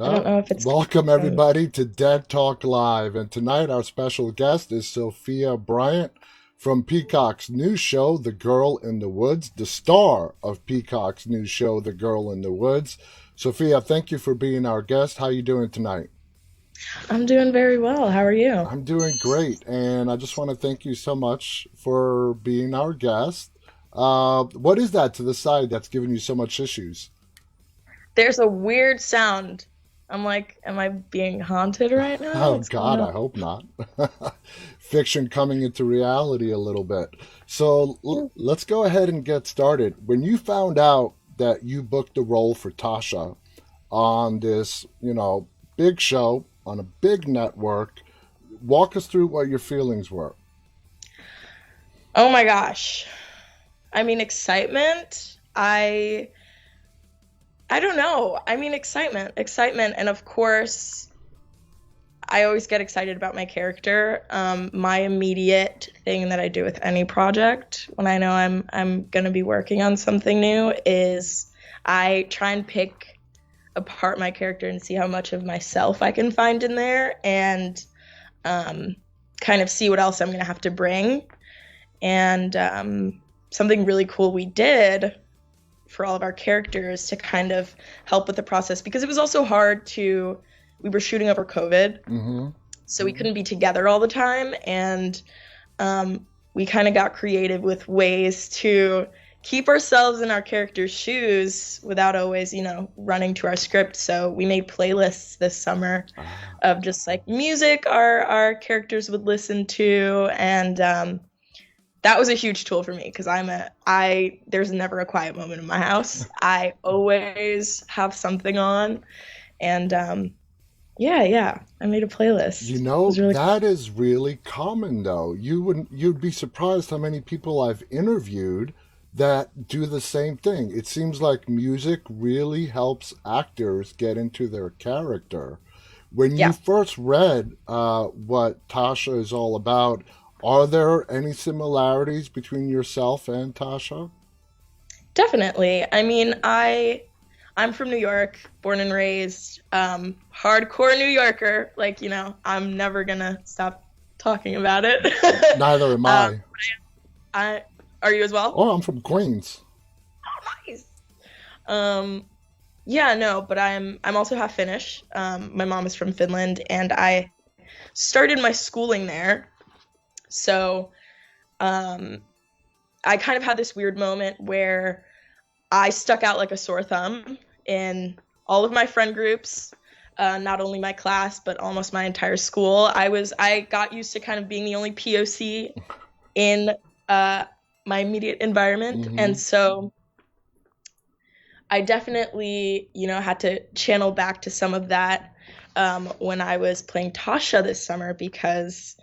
I don't No. know if it's Welcome, um, everybody, to Dead Talk Live. And tonight, our special guest is Sofia Bryant from Peacock's new show, The Girl in the Woods, the star of Peacock's new show, The Girl in the Woods. Sophia, thank you for being our guest. How you doing tonight? I'm doing very well. How are you? I'm doing great, and I just want to thank you so much for being our guest. What is that to the side that's giving you so much issues? There's a weird sound. I'm like, am I being haunted right now? Oh What's going God, on? I hope not. Fiction coming into reality a little bit. So let's go ahead and get started. When you found out that you booked the role for Tasha on this, big show on a big network, walk us through what your feelings were. Oh my gosh. I mean, excitement. I don't know. I mean, excitement, and of course, I always get excited about my character. My immediate thing that I do with any project when I know I'm gonna be working on something new is I try and pick apart my character and see how much of myself I can find in there, and um, kind of see what else I'm going to have to bring. And something really cool we did for all of our characters to kind of help with the process, because it was also hard to, we were shooting over COVID, Mm-hmm. so we couldn't be together all the time. And we kind of got creative with ways to keep ourselves in our characters' shoes without always, running to our script. So we made playlists this summer Ah. of just like music our characters would listen to, and that was a huge tool for me because I there's never a quiet moment in my house. I always have something on, and yeah, I made a playlist. You It know, was really that is really common though. You'd be surprised how many people I've interviewed that do the same thing. It seems like music really helps actors get into their character. When you yeah. first read what Tasha is all about, are there any similarities between yourself and Tasha? Definitely. I mean, I'm from New York, born and raised, hardcore New Yorker. Like, I'm never gonna stop talking about it. Neither am um, I. I Are you as well? Oh, I'm from Queens. Nice. Um, yeah, no, but I'm also half Finnish. My mom is from Finland, and I started my schooling there. So, um, I kind of had this weird moment where I stuck out like a sore thumb in all of my friend groups, not only my class but almost my entire school. I got used to kind of being the only POC in uh, my immediate environment, and Mm-hmm. so I definitely had to channel back to some of that when I was playing Tasha this summer, because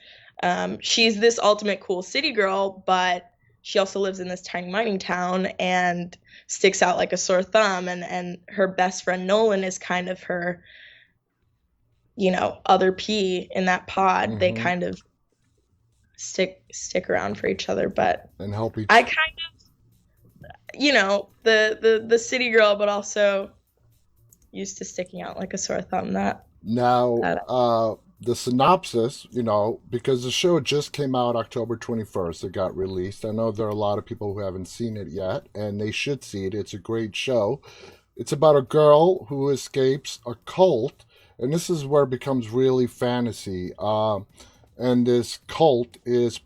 she's this ultimate cool city girl, but she also lives in this tiny mining town and sticks out like a sore thumb. And her best friend Nolan is kind of her, other P in that pod. They Mm-hmm. kind of stick around for each other. But And help I each. kind of, the city girl, but also used to sticking out like a sore thumb. Now, That the synopsis, because the show just came out October 21st, it got released. I know there are a lot of people who haven't seen it yet, and they should see it. It's a great show. It's about a girl who escapes a cult, and this is where it becomes really fantasy. And this cult is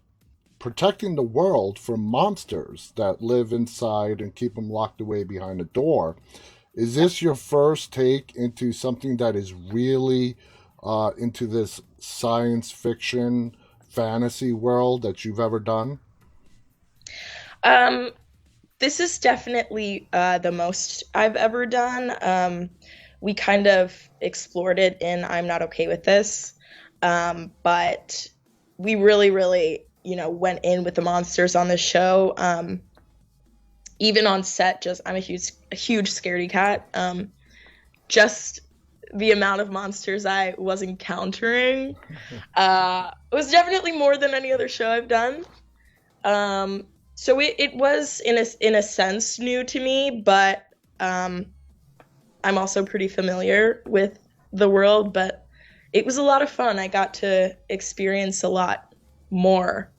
protecting the world from monsters that live inside and keep them locked away behind a door. Is this your first take into something that is really into this science fiction fantasy world that you've ever done? um this is definitely the most I've ever done. We kind of explored it in I'm Not Okay with This, but we really, really, went in with the monsters on this show. Even on set, just I'm a huge scaredy cat. Just the amount of monsters I was encountering was definitely more than any other show I've done. So it was in a sense new to me, but um, I'm also pretty familiar with the world, but it was a lot of fun. I got to experience a lot more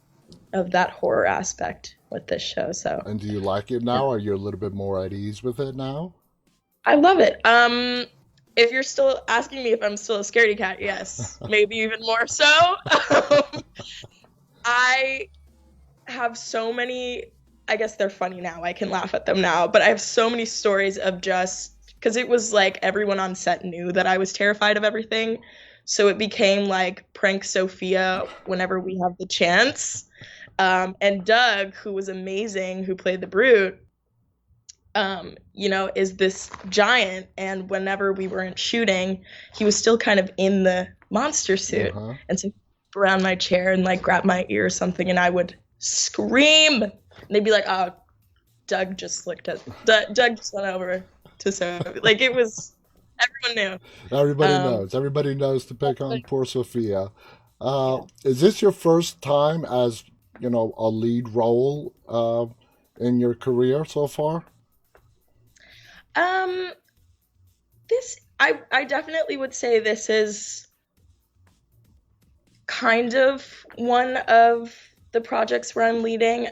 of that horror aspect with this show. So And do you like it yeah. now? Are you a little bit more at ease with it now? I love it. If you're still asking me if I'm still a scaredy cat, yes, maybe even more so. I have so many, I guess they're funny now. I can laugh at them now, but I have so many stories of just because it was like everyone on set knew that I was terrified of everything. So it became like prank Sophia whenever we have the chance. And Doug, who was amazing, who played the Brute, is this giant. And whenever we weren't shooting, he was still kind of in the monster suit. Uh-huh. And so he'd around my chair and like grab my ear or something, and I would scream. And they'd be like, "Oh, Doug just looked at Doug just went over to Sophie." Like it was everyone knew. Everybody knows. Everybody knows to pick on But poor Sophia. yeah. Is this your first time as, a lead role in your career so far? Um, this I definitely would say this is kind of one of the projects where I'm leading.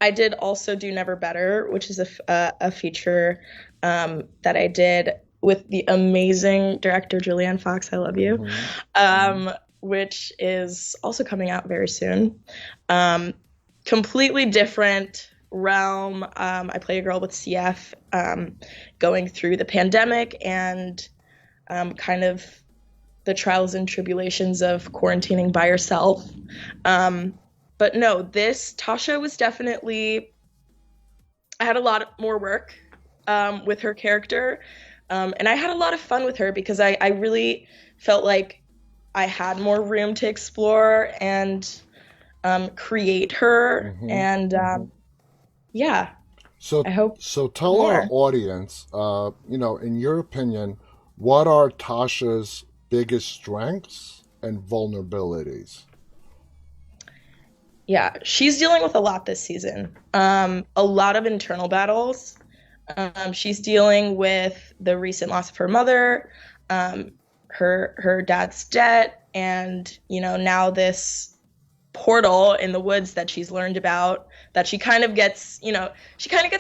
I did also do Never Better, which is a feature that I did with the amazing director Julianne Fox. I love you. Mm-hmm. Which is also coming out very soon. Completely different realm. I play a girl with CF going through the pandemic and kind of the trials and tribulations of quarantining by herself. But no, this Tasha was definitely, I had a lot more work with her character. And I had a lot of fun with her because I really felt like I had more room to explore and create her. Mm-hmm. And yeah, So, I hope so tell our more. audience, in your opinion, what are Tasha's biggest strengths and vulnerabilities? Yeah, she's dealing with a lot this season. A lot of internal battles. She's dealing with the recent loss of her mother, her dad's debt, and now this portal in the woods that she's learned about that she kind of gets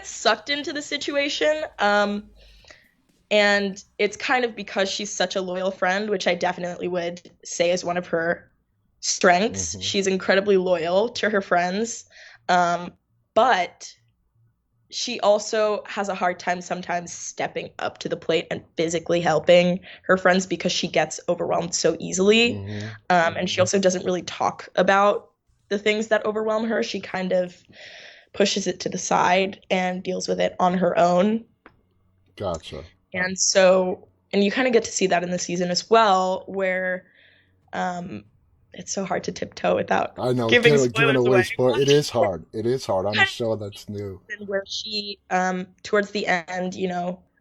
sucked into the situation. And it's kind of because she's such a loyal friend, which I definitely would say is one of her strengths. Mm-hmm. She's incredibly loyal to her friends. But she also has a hard time sometimes stepping up to the plate and physically helping her friends because she gets overwhelmed so easily. Mm-hmm. And she also doesn't really talk about the things that overwhelm her. She kind of pushes it to the side and deals with it on her own. Gotcha. And you kind of get to see that in the season as well, where um, it's so hard to tiptoe without I know, giving giving spoilers away away. spoil. It is hard. It is hard on a show that's new. Where she, towards the end,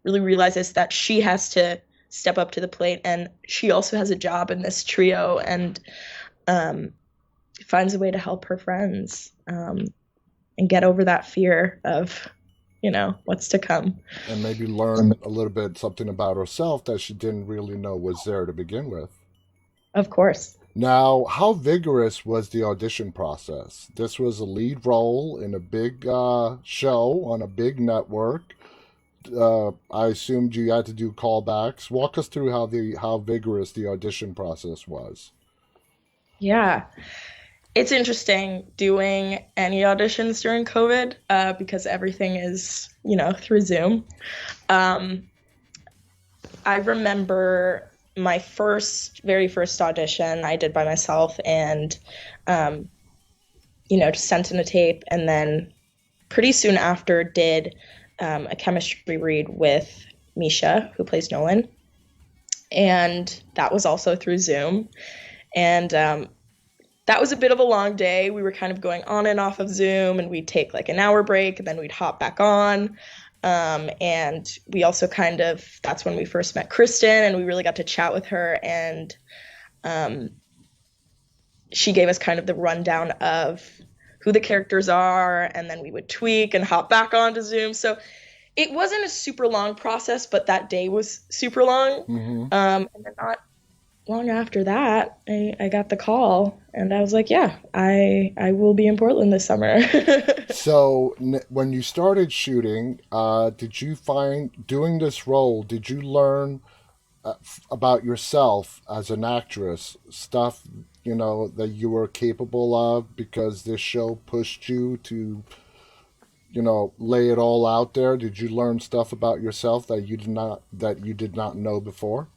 really realizes that she has to step up to the plate, and she also has a job in this trio, and um, finds a way to help her friends and get over that fear of, what's to come. And maybe learn a little bit something about herself that she didn't really know was there to begin with. Of course. Now, how vigorous was the audition process? This was a lead role in a big show on a big network. I assumed you had to do callbacks. Walk us through how vigorous the audition process was. Yeah. It's interesting doing any auditions during COVID because everything is, through Zoom. Um, I remember my very first audition I did by myself and, just sent in a tape, and then pretty soon after did a chemistry read with Misha, who plays Nolan. And that was also through Zoom. And that was a bit of a long day. We were kind of going on and off of Zoom, and we'd take like an hour break, and then we'd hop back on. And we also that's when we first met Kristen, and we really got to chat with her. And she gave us kind of the rundown of who the characters are, and then we would tweak and hop back onto Zoom. So It wasn't a super long process, but that day was super long. Hmm. And then not long after that, I got the call, and I was like, yeah, I will be in Portland this summer. So when you started shooting, did you find doing this role? Did you learn about yourself as an actress, stuff that you were capable of because this show pushed you to lay it all out there? Did you learn stuff about yourself that you did not know before?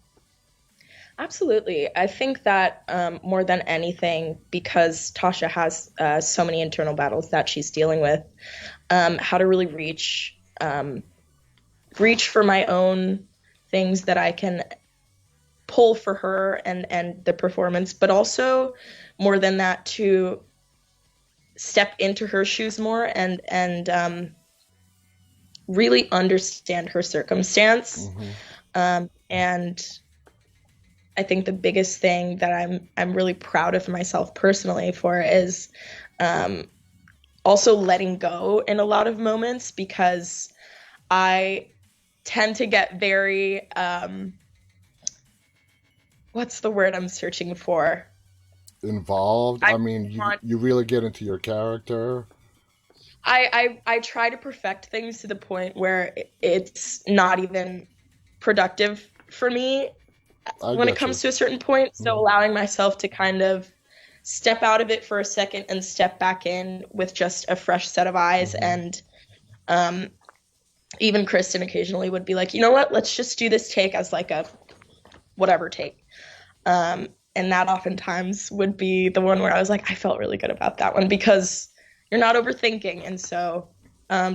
Absolutely. I think that more than anything, because Tasha has so many internal battles that she's dealing with, how to really reach for my own things that I can pull for her and the performance, but also more than that to step into her shoes more and really understand her circumstance. Hmm. And I think the biggest thing that I'm really proud of myself personally for is um, also letting go in a lot of moments because I tend to get very what's the word I'm searching for? Involved. I I mean, you want you really get into your character. I try to perfect things to the point where it's not even productive for me I when it get you. comes to a certain point. So Hmm. allowing myself to kind of step out of it for a second and step back in with just a fresh set of eyes. Hmm. And um, even Kristen occasionally would be like, you know what, let's just do this take as like a whatever take. And that oftentimes would be the one where I was like, I felt really good about that one because you're not overthinking. And so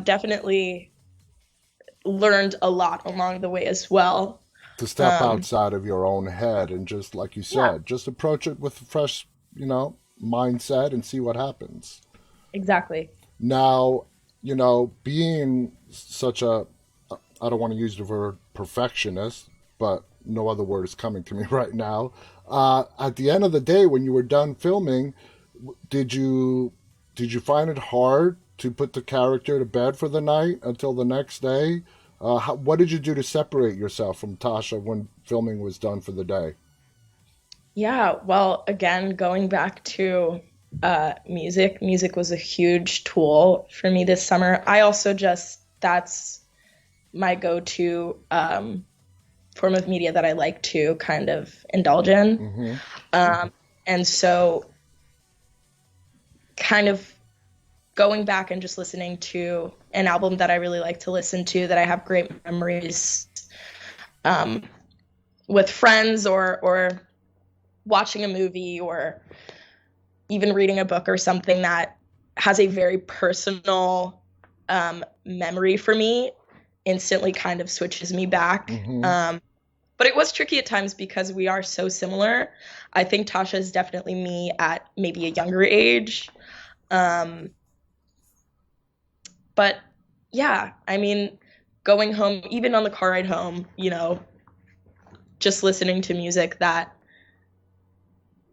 definitely learned a lot along the way as well. To step Um, outside of your own head and just like you yeah, said, just approach it with a fresh, mindset and see what happens. exactly. Now, being such a, I don't want to use the word perfectionist, but no other word is coming to me right now. At the end of the day, when you were done filming, did you did you find it hard to put the character to bed for the night until the next day? What did you do to separate yourself from Tasha when filming was done for the day? Yeah, well, again, going back to music was a huge tool for me this summer. I also just, that's my go-to form of media that I like to kind of indulge in. Mm-hmm. Um, and so, kind of going back and just listening to an album that I really like to listen to, that I have great memories um, with friends or watching a movie or even reading a book or something that has a very personal memory for me instantly kind of switches me back. Mm-hmm. But it was tricky at times because we are so similar. I think Tasha is definitely me at maybe a younger age. Um, but yeah, I mean, going home, even on the car ride home, just listening to music that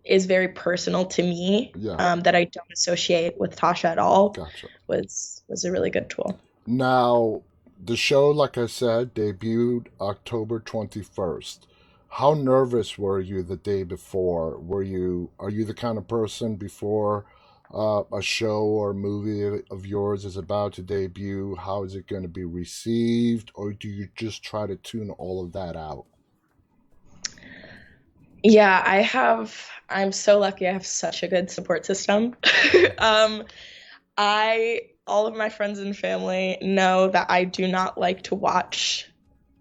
is very personal to me, Yeah, that I don't associate with Tasha at all, gotcha. was a really good tool. Now, the show, like I said, debuted October 21st. How nervous were you the day before? Are you the kind of person before a show or movie of yours is about to debut? How is it going to be received? Or do you just try to tune all of that out? Yeah, I'm so lucky I have such a good support system. um, all of my friends and family know that I do not like to watch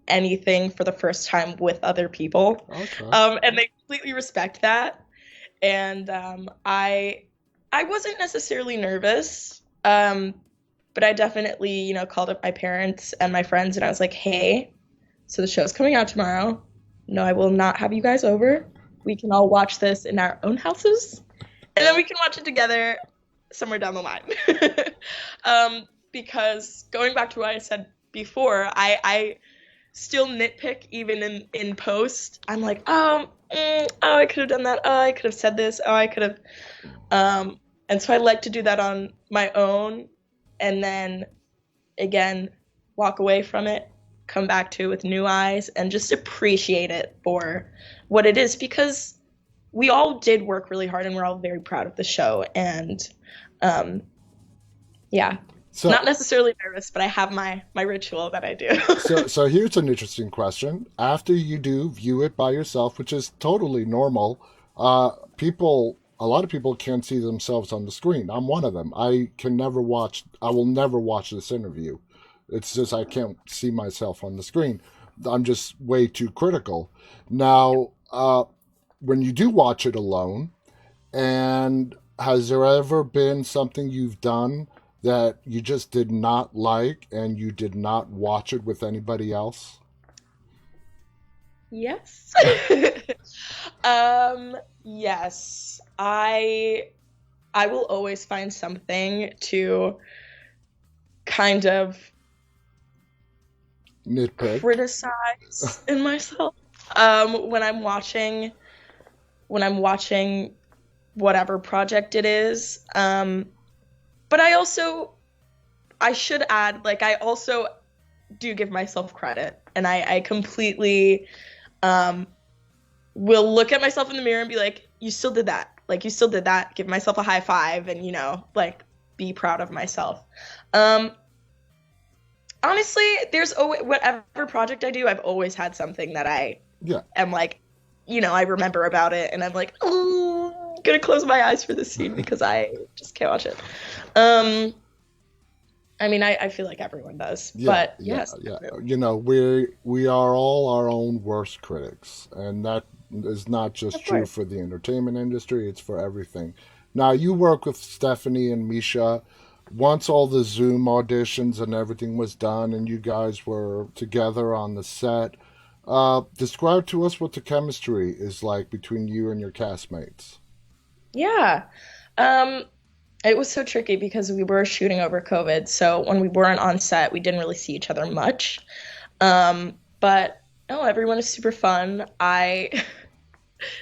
anything for the first time with other people. Okay. And they completely respect that. And I wasn't necessarily nervous, but I definitely, called up my parents and my friends, and I was like, "Hey, so the show's coming out tomorrow. No, I will not have you guys over. We can all watch this in our own houses, and then we can watch it together somewhere down the line." Because going back to what I said before, I still nitpick even in post. I'm like, oh, I could have done that. Oh, I could have said this. Oh, I could have. And so I like to do that on my own, and then again walk away from it, come back to it with new eyes, and just appreciate it for what it is, because we all did work really hard and we're all very proud of the show. And um, yeah, So not necessarily nervous, but I have my ritual that I do. so here's an interesting question. After you do view it by yourself, which is totally normal, a lot of people can't see themselves on the screen. I'm one of them. I will never watch this interview. It's just I can't see myself on the screen. I'm just way too critical. Now, when you do watch it alone, and has there ever been something you've done that you just did not like and you did not watch it with anybody else? Yes. Yes. I will always find something to kind of Nitpick. criticize in myself. When I'm watching whatever project it is. But I should add, like, I also do give myself credit, and I completely will look at myself in the mirror and be like, you still did that. Like, you still did that. Give myself a high five and, like, be proud of myself. Honestly, there's always, whatever project I do, I've always had something that I Yeah. am like, I remember about it, and I'm like, oh, I'm gonna close my eyes for this scene because I just can't watch it. I mean, I feel like everyone does, but yes. Yeah. We are all our own worst critics, and that is not just Of true course. for the entertainment industry, it's for everything. Now, you work with Stephanie and Misha. Once all the Zoom auditions and everything was done and you guys were together on the set, describe to us what the chemistry is like between you and your castmates. Yeah. Um, it was so tricky because we were shooting over COVID, so when we weren't on set, we didn't really see each other much. But no, everyone is super fun.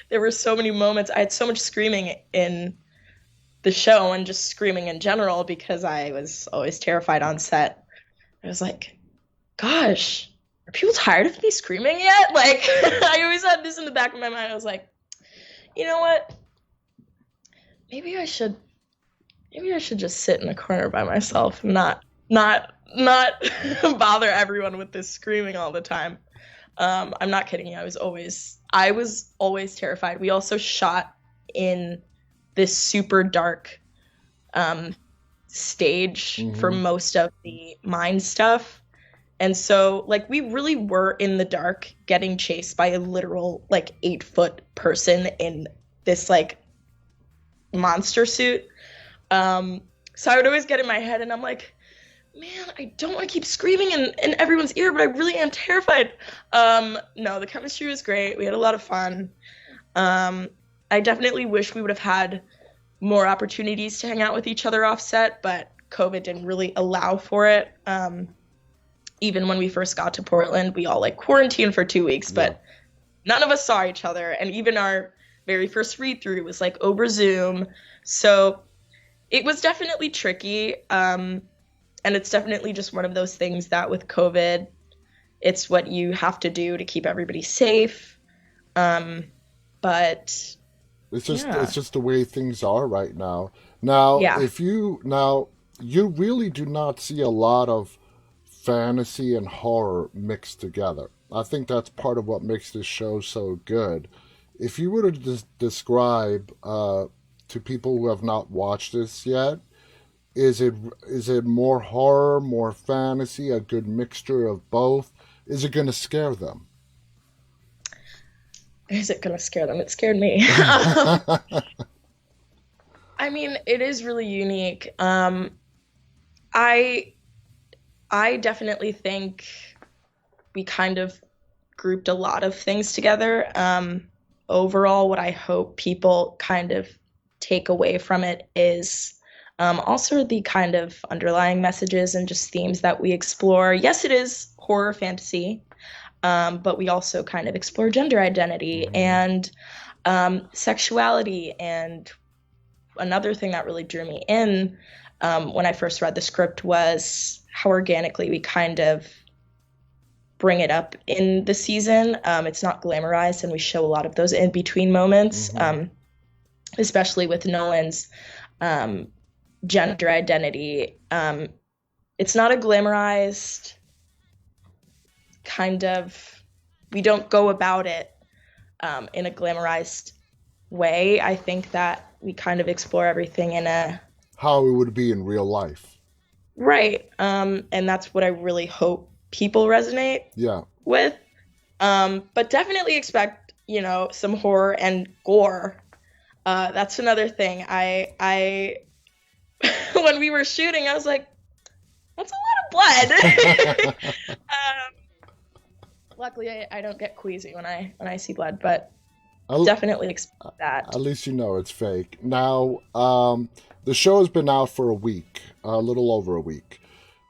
There were so many moments. I had so much screaming in the show and just screaming in general because I was always terrified on set. I was like, gosh, are people tired of me screaming yet? Like, I always had this in the back of my mind. I was like, you know what? Maybe I should just sit in a corner by myself and not bother everyone with this screaming all the time. I'm not kidding you. I was always terrified. We also shot in this super dark stage for Mm-hmm. most of the mine stuff. And so, like, we really were in the dark getting chased by a literal, like, 8-foot person in this, like, monster suit. So I would always get in my head and I'm like, man, I don't want to keep screaming in everyone's ear, but I really am terrified. No, the chemistry was great. We had a lot of fun. I definitely wish we would have had more opportunities to hang out with each other off set, but COVID didn't really allow for it. Even when we first got to Portland, we all like quarantined for 2 weeks, Yeah. but none of us saw each other. And even our very first read through was like over Zoom. So it was definitely tricky. And it's definitely just one of those things that with COVID, it's what you have to do to keep everybody safe. But It's yeah, just the way things are right now. Now, yeah, you really do not see a lot of fantasy and horror mixed together. I think that's part of what makes this show so good. If you were to describe to people who have not watched this yet, is it is it more horror, more fantasy, a good mixture of both? Is it going to scare them? is it gonna scare them? It scared me. I mean, it is really unique. I I definitely think we kind of grouped a lot of things together. Overall, what I hope people kind of take away from it is also the kind of underlying messages and just themes that we explore. Yes, it is horror fantasy, but we also kind of explore gender identity Hmm. and sexuality. And another thing that really drew me in when I first read the script was how organically we kind of bring it up in the season. It's not glamorized, and we show a lot of those in between moments, Hmm. especially with Nolan's um, gender identity. It's not a glamorized kind of, we don't go about it in a glamorized way. I think that we kind of explore everything in a How it would be in real life. right. And that's what I really hope people resonate Yeah. with. But definitely expect, some horror and gore. That's another thing. When we were shooting, I was like, that's a lot of blood. Luckily, I don't get queasy when I see blood, but At, definitely expect that. at least you know it's fake. Now, the show has been out for a week, a little over a week.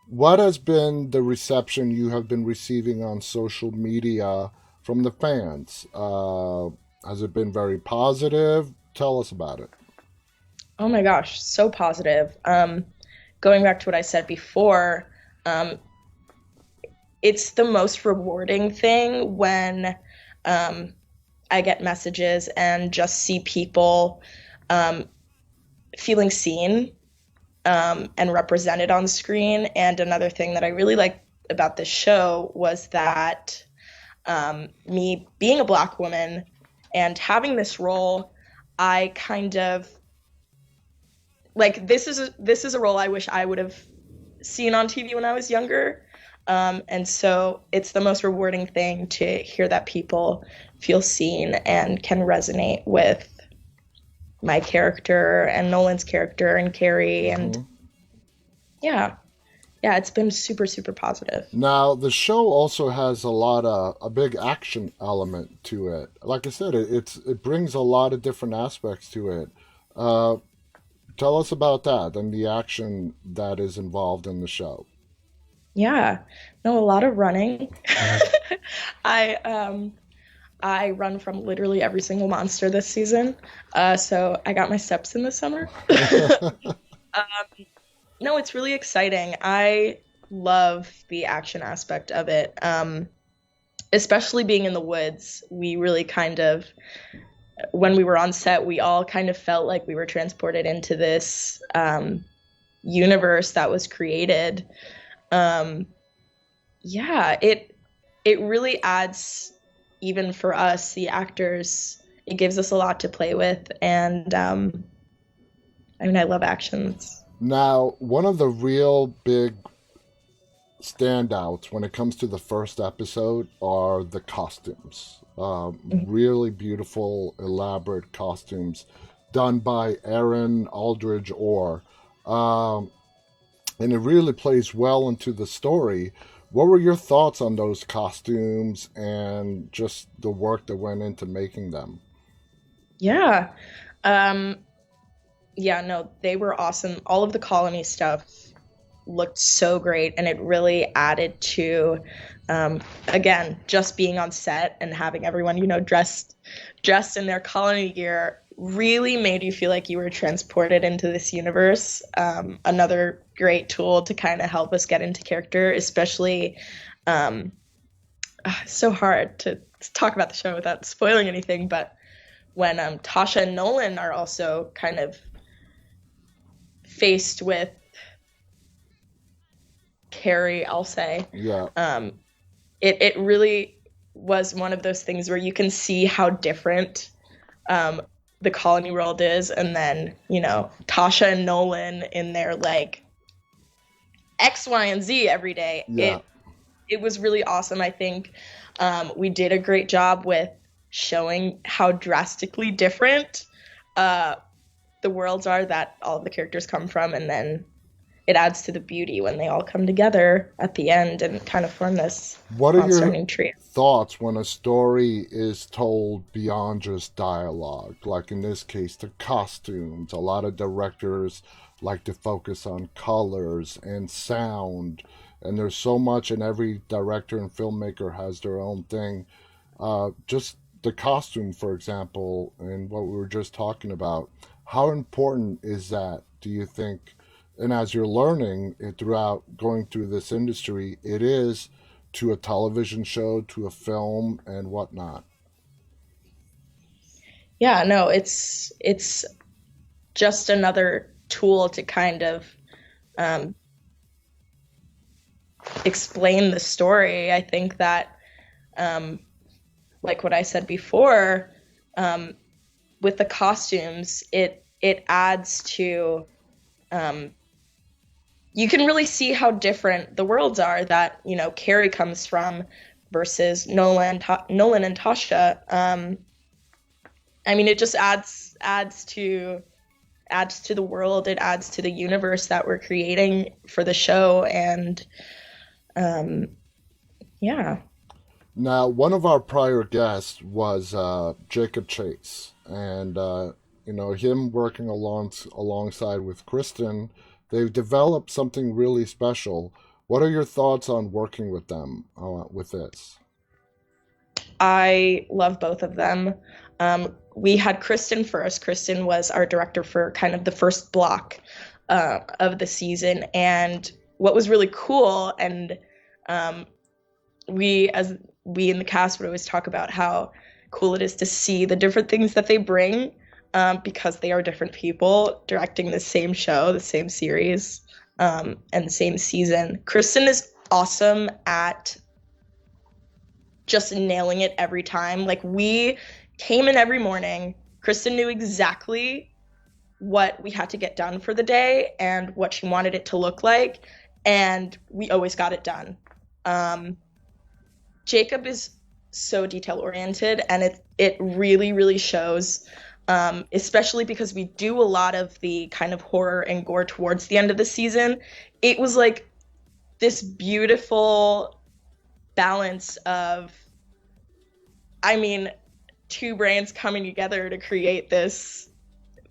What has been the reception you have been receiving on social media from the fans? Has it been very positive? Tell us about it. Oh my gosh, so positive. Going back to what I said before, um, it's the most rewarding thing when um, I get messages and just see people um, feeling seen and represented on screen. And another thing that I really liked about this show was that me being a Black woman and having this role, I kind of like this is a role I wish I would have seen on TV when I was younger. And so it's the most rewarding thing to hear that people feel seen and can resonate with my character and Nolan's character and Carrie. And Hmm. yeah, yeah, it's been super, super positive. Now, the show also has a big action element to it. Like I said, it brings a lot of different aspects to it. Uh, Tell us about that and the action that is involved in the show. Yeah, no, a lot of running. I um I run from literally every single monster this season. So I got my steps in this summer. No, it's really exciting. I love the action aspect of it. Especially being in the woods, we really kind of, when we were on set, we all kind of felt like we were transported into this universe that was created. Um, yeah, it really adds, even for us, the actors, it gives us a lot to play with. And I mean, I love actions. Now, one of the real big standouts when it comes to the first episode are the costumes. Really beautiful, elaborate costumes done by Aaron Aldridge Orr. Um, and it really plays well into the story. What were your thoughts on those costumes and just the work that went into making them? Yeah. Um, yeah, no, they were awesome. All of the colony stuff looked so great, and it really added to, again, just being on set and having everyone, dressed in their colony gear really made you feel like you were transported into this universe. Another great tool to kind of help us get into character, especially um, so hard to talk about the show without spoiling anything, but when Tasha and Nolan are also kind of faced with Carrie, I'll say, Yeah, um, it really was one of those things where you can see how different um, the colony world is, and then Tasha and Nolan in their like X, Y, and Z every day. yeah. It was really awesome. I think we did a great job with showing how drastically different uh, the worlds are that all of the characters come from, and then it adds to the beauty when they all come together at the end and kind of form this What are your concerning trio. thoughts when a story is told beyond just dialogue? Like in this case, the costumes. A lot of directors like to focus on colors and sound, and there's so much, and every director and filmmaker has their own thing. Just the costume, for example, and what we were just talking about. How important is that, do you think, And as you're learning throughout going through this industry, it is to a television show, to a film, and whatnot. Yeah, no, it's just another tool to kind of um, explain the story. I think that, um, like what I said before, um, with the costumes, it adds to um, you can really see how different the worlds are that Carrie comes from versus Nolan and Tasha. I mean, it just adds to the world. It adds to the universe that we're creating for the show, and um, yeah. Now, one of our prior guests was Jacob Chase, and him working alongside with Kristen, they've developed something really special. What are your thoughts on working with them with this? I love both of them. We had Kristen first. Kristen was our director for kind of the first block of the season. And what was really cool, and um, as we in the cast would always talk about how cool it is to see the different things that they bring, because they are different people directing the same show, the same series, and the same season. Kristen is awesome at just nailing it every time. Like, we came in every morning. Kristen knew exactly what we had to get done for the day and what she wanted it to look like, and we always got it done. Um, Jacob is so detail oriented, and it really really shows. Especially because we do a lot of the kind of horror and gore towards the end of the season. It was like this beautiful balance of, I mean, two brains coming together to create this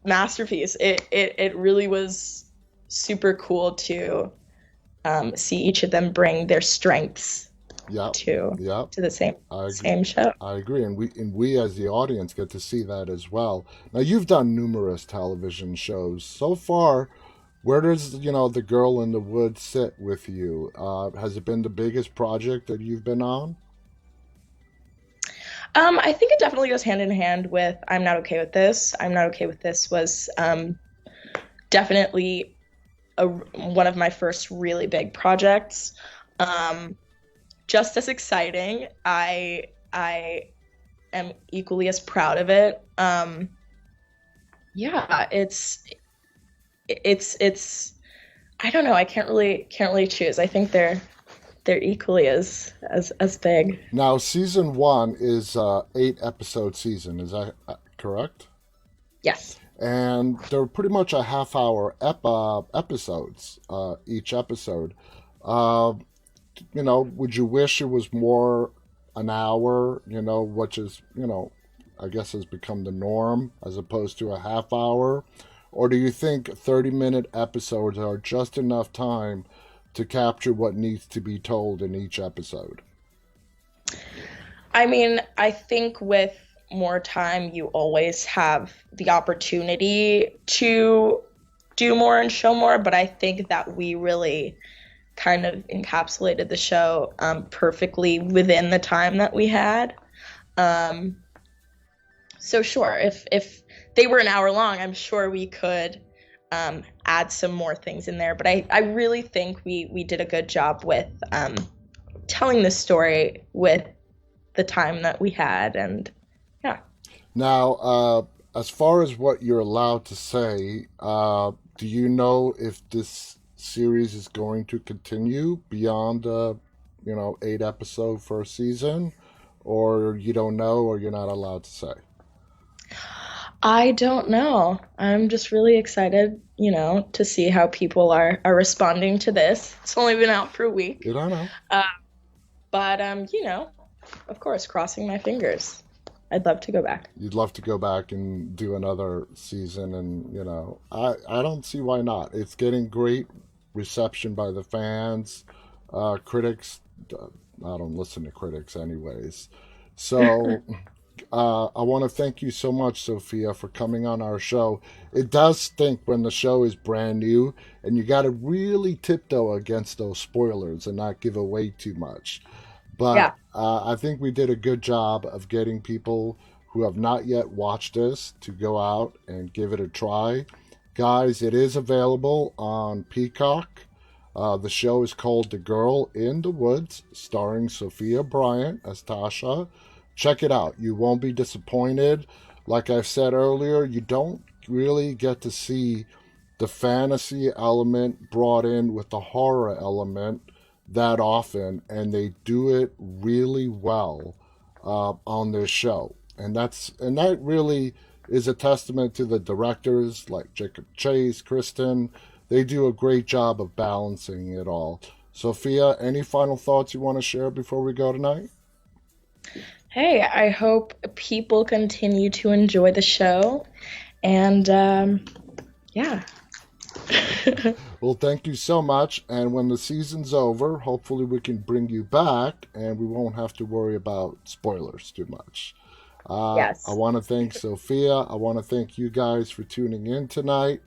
masterpiece. It really was super cool to see each of them bring their strengths Yep, to yep. the I agree. same show. I agree, and we as the audience get to see that as well. Now you've done numerous television shows so far. Where does the Girl in the Woods sit with you? Has it been the biggest project that you've been on? I think it definitely goes hand in hand with I'm Not Okay with This. I'm Not Okay with This was definitely one of my first really big projects. Um, just as exciting. I am equally as proud of it. Yeah, it's I don't know. I can't really choose. I think they're equally as big. Now, season one is 8 episode season. Is that correct? Yes. And they're pretty much a half hour episodes each episode. Uh, would you wish it was more an hour? Which is I guess has become the norm as opposed to a half hour. Or do you think 30-minute episodes are just enough time to capture what needs to be told in each episode? I mean, I think with more time, you always have the opportunity to do more and show more. But I think that we really kind of encapsulated the show perfectly within the time that we had. Um, so sure, if they were an hour long, I'm sure we could add some more things in there. But I really think we did a good job with telling the story with the time that we had, and yeah. Now, as far as what you're allowed to say, do you know if this series is going to continue beyond, 8 episode first season, or you don't know, or you're not allowed to say? I don't know. I'm just really excited, to see how people are responding to this. It's only been out for a week. You don't know. Uh, but of course, crossing my fingers. I'd love to go back. You'd love to go back and do another season, and I don't see why not. It's getting great reception by the fans, critics. I don't listen to critics anyways, so I want to thank you so much, Sophia, for coming on our show. It does stink when the show is brand new, and you got to really tiptoe against those spoilers and not give away too much. But Yeah. I think we did a good job of getting people who have not yet watched this to go out and give it a try. Guys, it is available on Peacock. The show is called The Girl in the Woods, starring Sofia Bryant as Tasha. Check it out. You won't be disappointed. Like I said earlier, you don't really get to see the fantasy element brought in with the horror element that often, and they do it really well on this show. And that really is a testament to the directors like Jacob Chase, Kristen. They do a great job of balancing it all. Sophia, any final thoughts you want to share before we go tonight? Hey, I hope people continue to enjoy the show. And yeah. Well, thank you so much. And when the season's over, hopefully we can bring you back and we won't have to worry about spoilers too much. I Yes. want to thank Sophia. I want to thank you guys for tuning in tonight.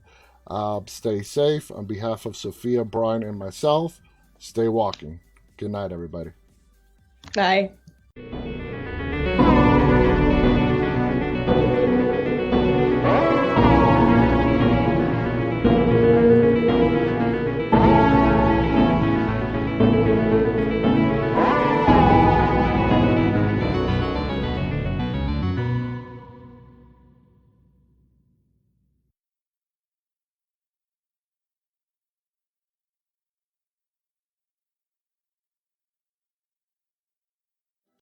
Stay safe. On behalf of Sophia, Brian, and myself, stay walking. Good night, everybody. Bye.